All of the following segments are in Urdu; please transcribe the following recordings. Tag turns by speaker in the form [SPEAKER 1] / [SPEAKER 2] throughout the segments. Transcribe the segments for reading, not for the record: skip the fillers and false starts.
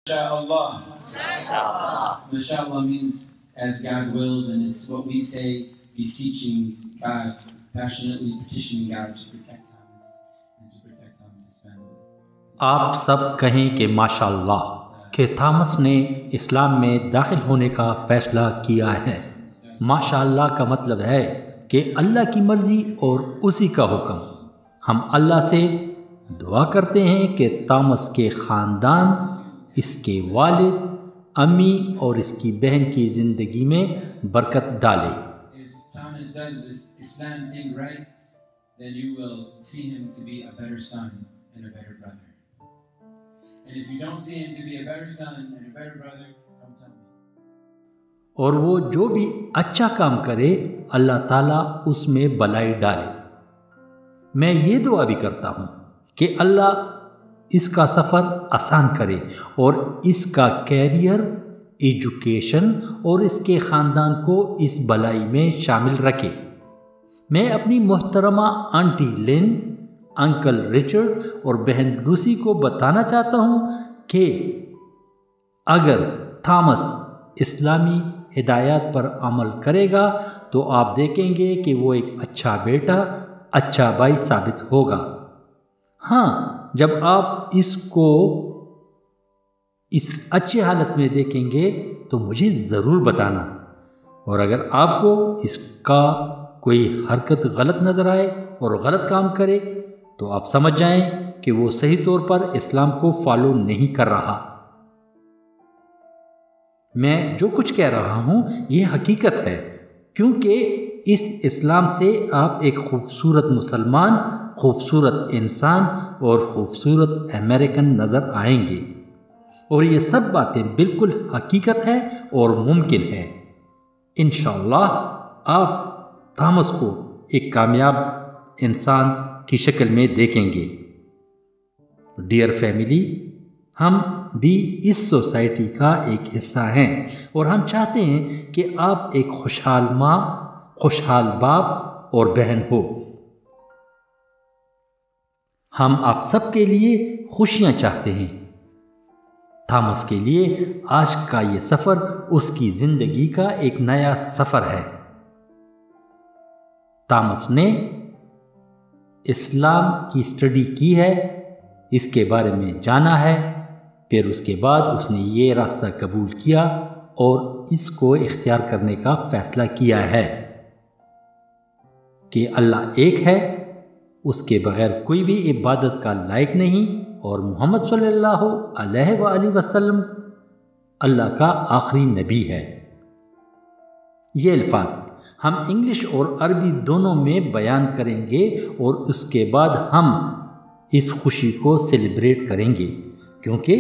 [SPEAKER 1] Mashallah. Mashallah means as God wills, and it's what we say, beseeching God, passionately petitioning God to protect Thomas and to protect Thomas's family.
[SPEAKER 2] آپ سب کہیں کہ ماشاءاللہ کہ تھامس نے اسلام میں داخل ہونے کا فیصلہ کیا ہے۔ ماشاءاللہ کا مطلب ہے کہ اللہ کی مرضی اور اسی کا حکم۔ ہم اللہ سے دعا کرتے ہیں کہ تھامس کے خاندان، اس کے والد، امی اور اس کی بہن کی زندگی میں برکت ڈالے۔
[SPEAKER 1] If Thomas does this Islam thing right, then you will see him to be a better son and a better brother. And if you don't see him to be a better son and a better brother, come tell me.
[SPEAKER 2] اور وہ جو بھی اچھا کام کرے اللہ تعالیٰ اس میں بلائی ڈالے۔ میں یہ دعا بھی کرتا ہوں کہ اللہ اس کا سفر آسان کرے اور اس کا کیریئر، ایجوکیشن اور اس کے خاندان کو اس بلائی میں شامل رکھے۔ میں اپنی محترمہ آنٹی لن، انکل رچرڈ اور بہن لوسی کو بتانا چاہتا ہوں کہ اگر تھامس اسلامی ہدایات پر عمل کرے گا تو آپ دیکھیں گے کہ وہ ایک اچھا بیٹا، اچھا بھائی ثابت ہوگا۔ ہاں، جب آپ اس کو اس اچھی حالت میں دیکھیں گے تو مجھے ضرور بتانا، اور اگر آپ کو اس کا کوئی حرکت غلط نظر آئے اور غلط کام کرے تو آپ سمجھ جائیں کہ وہ صحیح طور پر اسلام کو فالو نہیں کر رہا۔ میں جو کچھ کہہ رہا ہوں یہ حقیقت ہے، کیونکہ اس اسلام سے آپ ایک خوبصورت مسلمان، خوبصورت انسان اور خوبصورت امریکن نظر آئیں گے، اور یہ سب باتیں بالکل حقیقت ہے اور ممکن ہے۔ انشاءاللہ آپ تھامس کو ایک کامیاب انسان کی شکل میں دیکھیں گے۔ ڈیئر فیملی، ہم بھی اس سوسائٹی کا ایک حصہ ہیں اور ہم چاہتے ہیں کہ آپ ایک خوشحال ماں، خوشحال باپ اور بہن ہو۔ ہم آپ سب کے لیے خوشیاں چاہتے ہیں۔ تھامس کے لیے آج کا یہ سفر اس کی زندگی کا ایک نیا سفر ہے۔ تھامس نے اسلام کی اسٹڈی کی ہے، اس کے بارے میں جانا ہے، پھر اس کے بعد اس نے یہ راستہ قبول کیا اور اس کو اختیار کرنے کا فیصلہ کیا ہے کہ اللہ ایک ہے، اس کے بغیر کوئی بھی عبادت کا لائق نہیں، اور محمد صلی اللہ علیہ وآلہ وسلم اللہ کا آخری نبی ہے۔ یہ الفاظ ہم انگلش اور عربی دونوں میں بیان کریں گے اور اس کے بعد ہم اس خوشی کو سیلیبریٹ کریں گے، کیونکہ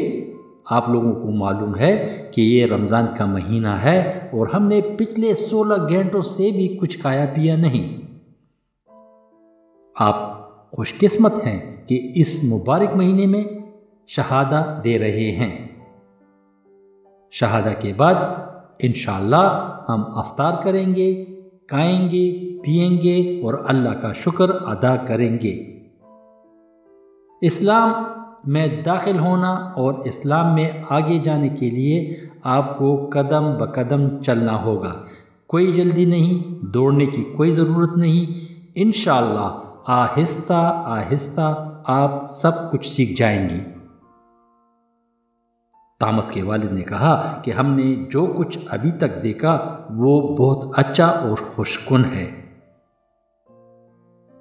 [SPEAKER 2] آپ لوگوں کو معلوم ہے کہ یہ رمضان کا مہینہ ہے اور ہم نے پچھلے 16 گھنٹوں سے بھی کچھ کھایا پیا نہیں۔ آپ خوش قسمت ہیں کہ اس مبارک مہینے میں شہادہ دے رہے ہیں۔ شہادہ کے بعد انشاءاللہ ہم افطار کریں گے، کھائیں گے، پئیں گے اور اللہ کا شکر ادا کریں گے۔ اسلام میں داخل ہونا اور اسلام میں آگے جانے کے لیے آپ کو قدم بقدم چلنا ہوگا۔ کوئی جلدی نہیں، دوڑنے کی کوئی ضرورت نہیں۔ انشاءاللہ آہستہ آہستہ آپ سب کچھ سیکھ جائیں گے۔ تھامس کے والد نے کہا کہ ہم نے جو کچھ ابھی تک دیکھا وہ بہت اچھا اور خوش کن ہے۔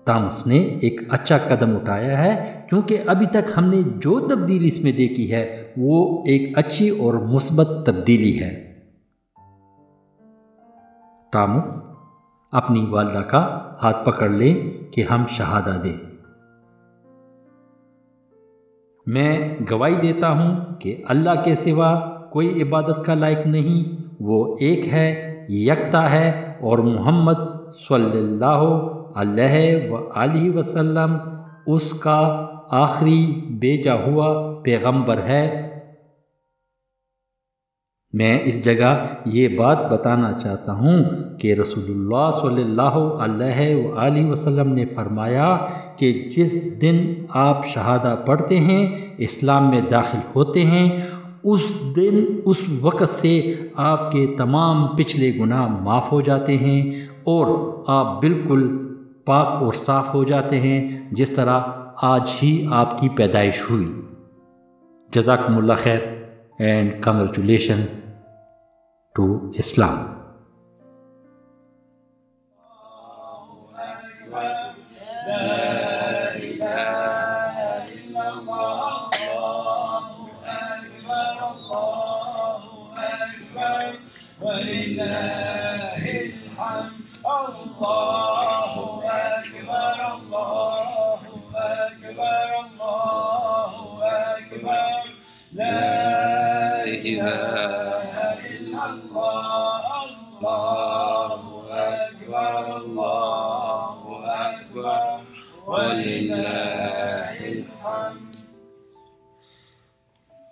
[SPEAKER 2] تھامس نے ایک اچھا قدم اٹھایا ہے، کیونکہ ابھی تک ہم نے جو تبدیلی اس میں دیکھی ہے وہ ایک اچھی اور مثبت تبدیلی ہے۔ تھامس اپنی والدہ کا ہاتھ پکڑ لیں کہ ہم شہادہ دیں۔ میں گواہی دیتا ہوں کہ اللہ کے سوا کوئی عبادت کا لائق نہیں، وہ ایک ہے، یکتا ہے، اور محمد صلی اللہ علیہ وآلہ وسلم اس کا آخری بھیجا ہوا پیغمبر ہے۔ میں اس جگہ یہ بات بتانا چاہتا ہوں کہ رسول اللہ صلی اللہ علیہ وآلہ وسلم نے فرمایا کہ جس دن آپ شہادہ پڑھتے ہیں، اسلام میں داخل ہوتے ہیں، اس دن اس وقت سے آپ کے تمام پچھلے گناہ معاف ہو جاتے ہیں اور آپ بالکل پاک اور صاف ہو جاتے ہیں جس طرح آج ہی آپ کی پیدائش ہوئی۔ جزاکم اللہ خیر and congratulation to Islam.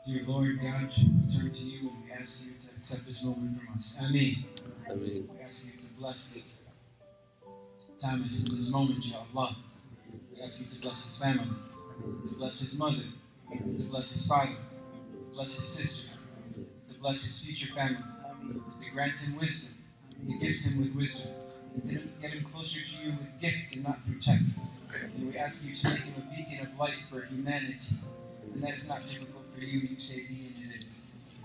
[SPEAKER 1] Dear Lord God, we turn to you and we ask you to accept this moment from us. Ameen.
[SPEAKER 3] Ameen.
[SPEAKER 1] We ask you to bless Thomas in this moment, Ya Allah. We ask you to bless his family, to bless his mother, to bless his father, to bless his sister, to bless his future family, to grant him wisdom, to gift him with wisdom, and to get him closer to you with gifts and not through texts. And we ask you to make him a beacon of light for humanity. And that is not difficult for you. You say be and it is.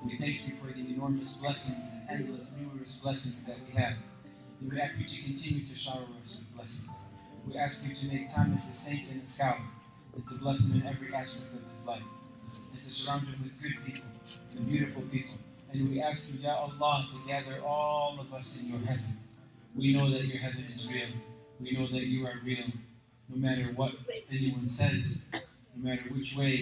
[SPEAKER 1] We thank you for the enormous blessings and endless, numerous blessings that we have. And we ask you to continue to shower us with blessings. We ask you to make Thomas a saint and a scholar, and to bless him in every aspect of his life, and to surround him with good people and beautiful people. And we ask you, Ya Allah, to gather all of us in your heaven. We know that your heaven is real. We know that you are real. No matter what anyone says, no matter which way,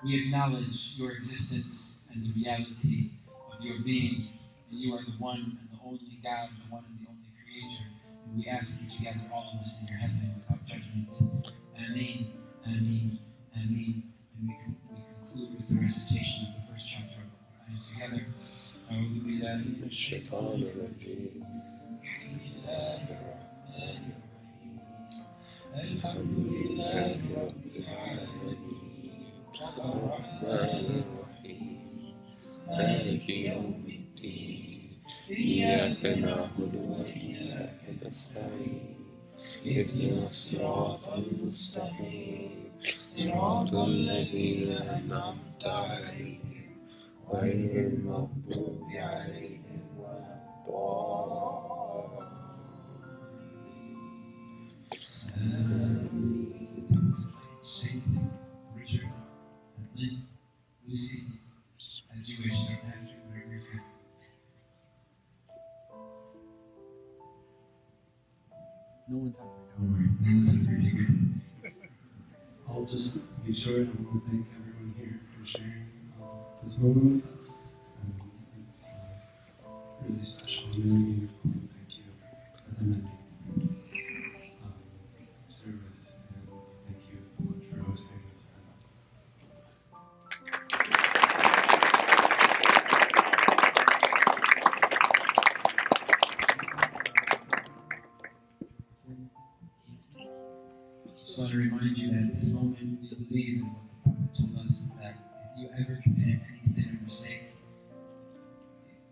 [SPEAKER 1] we acknowledge your existence and the reality of your being. And you are the one and the only God, the one and the only Creator. And we ask you to gather all of us in your heaven without judgment. Ameen, Ameen, Ameen. And we conclude with the recitation of the first chapter of the Quran together. أعوذ بالله من الشيطان الرجيم. بسم الله الرحمن الرحيم. الحمد لله رب العالمين. الرحمن الرحيم. مالك يوم الدين. إياك نعبد وإياك نستعين. اهدنا الصراط المستقيم. صراط الذين أنعمت عليهم غير المغضوب عليهم ولا الضالين. Shane, Richard, and Lynn, Lucy, as you wish, you don't have to, whatever you feel. No one's hungry, don't worry. No one's hungry, take your time.
[SPEAKER 4] I'll just be short. I want to thank everyone here for sharing this moment with us. It's really special and really meaningful. And thank you for the many service. And thank you so much for hosting this.
[SPEAKER 1] Just want to remind you that at this moment we believe in what the Prophet told us, that if you ever committed any sin or mistake,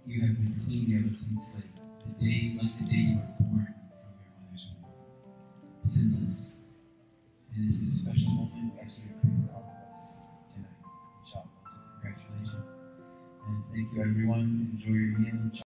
[SPEAKER 1] you have been clean, you have a clean slate. Like the day you were born from your mother's womb. Sinless. And this is a special moment. We ask you to pray for all of us tonight. Inshallah. So congratulations. And thank you everyone. Enjoy your meal.